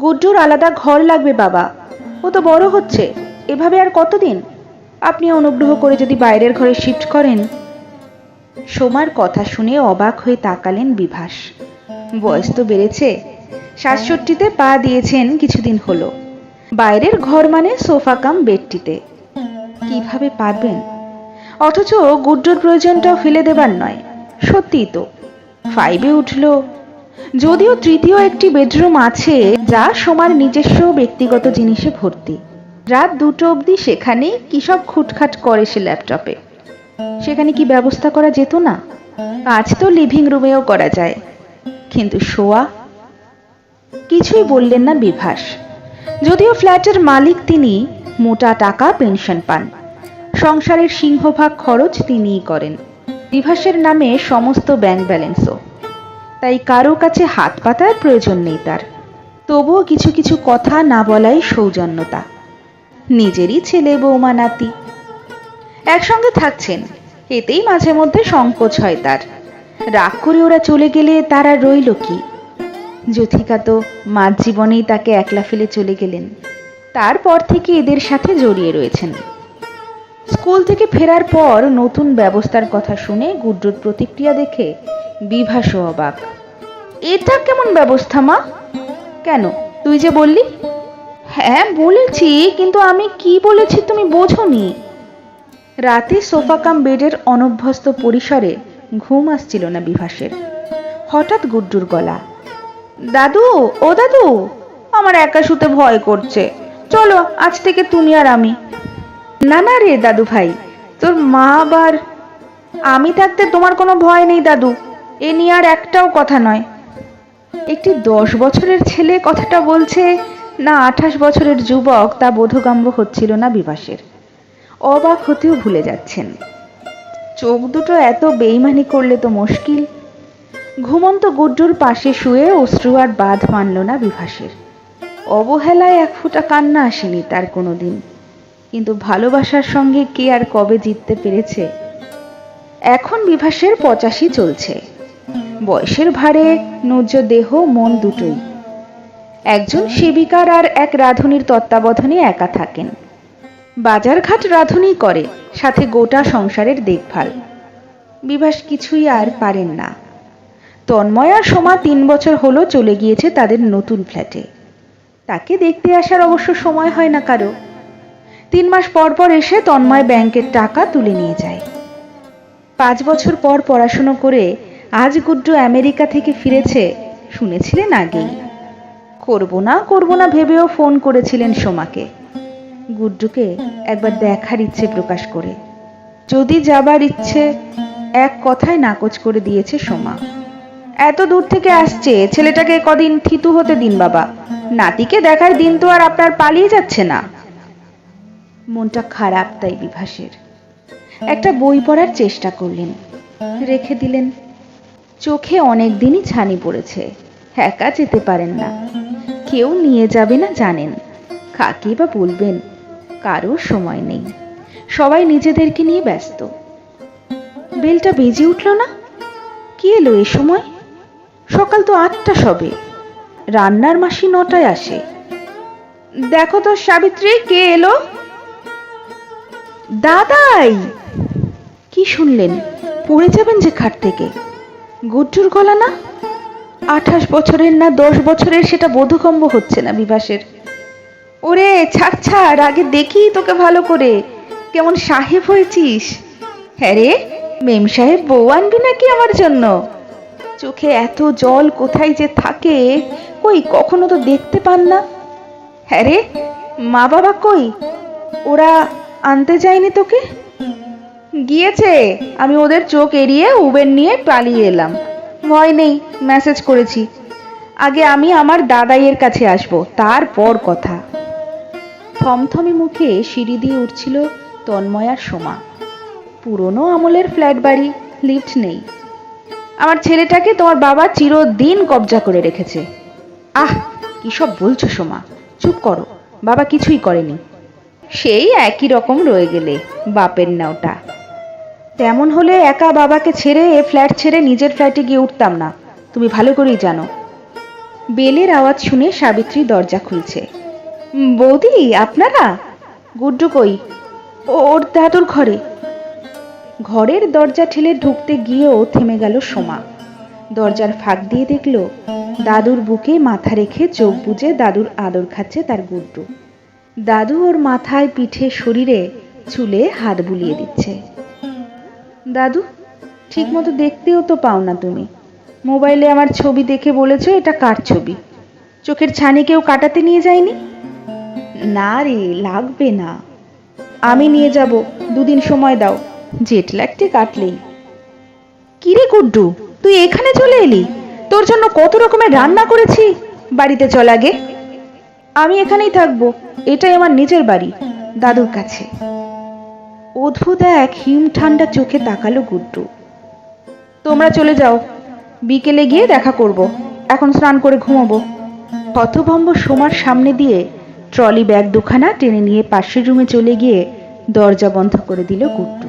গুড্ডুর আলাদা ঘর লাগবে বাবা, ও তো বড় হচ্ছে, এভাবে আর কতদিন? আপনি অনুগ্রহ করে যদি বাইরের ঘরে শিফট করেন। সোমার কথা শুনে অবাক হয়ে তাকালেন বিভাস। বয়স তো বেড়েছে, ৬৭তে পা দিয়েছেন কিছুদিন হলো। বাইরের ঘর মানে সোফা কাম বেডটিতে কিভাবে পারবেন? অথচ গুড্ডুর প্রয়োজনটাও ফেলে দেবার নয়। সত্যিই তো, 5-এ উঠল, যদিও তৃতীয় একটি বেডরুম আছে যা সোমার নিজস্ব ব্যক্তিগত জিনিসে ভর্তি। রাত 2টো অবধি সেখানেই কি সব খুটখাট করে সে ল্যাপটপে। সেখানে কি ব্যবস্থা করা যেত না? কাজ তো লিভিং রুমেও করা যায়, কিন্তু শোয়া? কিছুই বললেন না বিভাস। যদিও ফ্ল্যাটের মালিক তিনি, মোটা টাকা পেনশন পান, সংসারের সিংহভাগ খরচ তিনিই করেন, বিভাসের নামে সমস্ত ব্যাংক ব্যালেন্সও, তাই কারো কাছে হাত পাতার প্রয়োজন নেই তার। তবুও কিছু কিছু কথা না বলাই সৌজন্যতা। নিজেরই ছেলে বৌমা নাতি একসঙ্গে থাকছেন, এতেই মাঝে মধ্যে সংকোচ হয় তার। রাগ করে ওরা চলে গেলে তার আর রইল কি? যথিকা তো মাঝ জীবনেই তাকে একলা ফেলে চলে গেলেন, তারপর থেকে এদের সাথে জড়িয়ে রয়েছেন। স্কুল থেকে ফেরার পর নতুন ব্যবস্থার কথা শুনে গুড্ডুর প্রতিক্রিয়া দেখে বিভাসও অবাক। এটা কেমন ব্যবস্থা মা? কেন, তুই যে বললি? হ্যাঁ বলেছি, কিন্তু আমি কি বলেছি তুমি বোঝোনি। রাতে সোফা কাম বেডের অনভ্যস্ত পরিসরে ঘুম আসছিল না বিভাসের। হঠাৎ গুড্ডুর গলা, দাদু, ও দাদু, আমার একা শুতে ভয় করছে, চলো আজ থেকে তুমি আর আমি। না না রে দাদু ভাই, তোর মা আবার। আমি থাকতে তোমার কোনো ভয় নেই দাদু, এ নিয়ে আর একটাও কথা নয়। একটি 10 বছরের ছেলে কথাটা বলছে না 28 বছরের যুবক, তা বোধগম্য হচ্ছিল না বিভাসের। অবাক হতেও ভুলে যাচ্ছেন। চোখ দুটো এত বেইমানি করলে তো মুশকিল। ঘুমন্ত গুড্ডুর পাশে শুয়ে অশ্রু আর বাঁধ মানল না বিভাসের। অবহেলায় এক ফোঁটা কান্না আসেনি তার কোনোদিন, কিন্তু ভালোবাসার সঙ্গে কে আর কবে জিততে পেরেছে? এখন বিভাসের 85 চলছে। বয়সের ভারে নুজ্জ দেহ মন দুটোই। একজন সেবিকার আর এক রাঁধুনির তত্ত্বাবধানে একা থাকেন। বাজারঘাট রাঁধুনি করে, সাথে গোটা সংসারের দেখভাল। বিভাস কিছুই আর পারেন না। তন্ময় আর সোমা 3 বছর হলো চলে গিয়েছে তাদের নতুন ফ্ল্যাটে। তাকে দেখতে আসার অবশ্য সময় হয় না কারো। 3 মাস পর পর এসে তন্ময় ব্যাংকের টাকা তুলে নিয়ে যায়। 5 বছর পর পড়াশুনো করে আজ গুড্ডু আমেরিকা থেকে ফিরেছে শুনেছিলেন আগেই। করব না ভেবেও ফোন করেছিলেন সোমাকে, গুড্ডুকে একবার দেখার ইচ্ছে প্রকাশ করে। যদি যাবার ইচ্ছে, এক কথায় নাকচ করে দিয়েছে সোমা। এত দূর থেকে আসছে, ছেলেটাকে কদিন থিতু হতে দিন বাবা, নাতিকে দেখার দিন তো আর আপনার পালিয়ে যাচ্ছে না। মনটা খারাপ তাই বিভাসের। একটা বই পড়ার চেষ্টা করলেন, রেখে দিলেন। চোখে অনেক দিনই ছানি পড়েছে, একা যেতে পারেন না, কেউ নিয়ে যাবে না জানেন, কাকে বা বলবেন, কারোর সময় নেই, সবাই নিজেদেরকে নিয়ে ব্যস্ত। বেলটা বেজে উঠল না? কি এলো এ সময়? সকাল তো 8টা সবে, রান্নার মাসি 9টায় আসে। দেখো তো সাবিত্রী, কে এলো? দাদাই! কি শুনলেন? পড়ে যাবেন যে খাট থেকে। গুড্ডুর গলা না? 28 বছরের না 10 বছরের সেটা বোধগম্য হচ্ছে না বিভাসের। ওরে ছাড় ছাড়, আগে দেখি তোকে ভালো করে, কেমন সাহেব হয়েছিস। হ্যাঁ রে, মেম সাহেব বউ আনবি নাকি আমার জন্য? চোখে এত জল কোথায় যে থাকে, কই কখনো তো দেখতে পান না। হ্যাঁ রে, মা বাবা কই? ওরা আনতে যায়নি তোকে? গিয়েছে, আমি ওদের চোখ এড়িয়ে উবের নিয়ে পালিয়ে এলাম। ভয় নেই, মেসেজ করেছি। আগে আমি আমার দাদাইয়ের কাছে আসব, তারপর কথা। থমথমে মুখে সিঁড়ি দিয়ে উঠছিল তন্ময় আর সোমা। পুরনো আমলের ফ্ল্যাট বাড়ি, লিফট নেই। আমার ছেলেটাকে তোমার বাবা চিরদিন কবজা করে রেখেছে। আহ, কি সব বলছো সোমা, চুপ করো, বাবা কিছুই করেনি। সেই একই রকম রয়ে গেলে, বাপের নাওটা। তেমন হলে একা বাবাকে ছেড়ে এ ফ্ল্যাট ছেড়ে নিজের ফ্ল্যাটে গিয়ে উঠতাম না, তুমি ভালো করেই জানো। বেলের আওয়াজ শুনে সাবিত্রী দরজা খুলছে। বৌদি, আপনারা? গুড্ডু কই? ওর দাদুর ঘরে। ঘরের দরজা ঠেলে ঢুকতে গিয়েও থেমে গেল সোমা। দরজার ফাঁক দিয়ে দেখল দাদুর বুকে মাথা রেখে চোখ বুজে দাদুর আদর খাচ্ছে তার গুড্ডু। দাদু ওর মাথায়, পিঠে, শরীরে চুলে হাত বুলিয়ে দিচ্ছে। দাদু, ঠিক মতো দেখতেও তো পাও না তুমি। মোবাইলে আমার ছবি দেখে বলেছো এটা কার ছবি? চোখের ছানি কেউ কাটাতে নিয়ে যায়নি? না রে, লাগবে না, আমি নিয়ে যাব, 2 দিন সময় দাও, জেট ল্যাগটি কাটলেই। কিরে গুড্ডু, তুই এখানে চলে এলি? তোর জন্য কত রকমের রান্না করেছি। বাড়িতে চল আগে। আমি এখানেই থাকবো, এটাই আমার নিজের বাড়ি, দাদুর কাছে। অদ্ভুত এক হিম ঠান্ডা চোখে তাকালো গুড্ডু। তোমরা চলে যাও, বিকেলে গিয়ে দেখা করব, এখন স্নান করে ঘুমাবো। হতভম্ব সোমার সামনে দিয়ে ট্রলি ব্যাগ দুখানা টেনে নিয়ে পাশের রুমে চলে গিয়ে দরজা বন্ধ করে দিল গুড্ডু।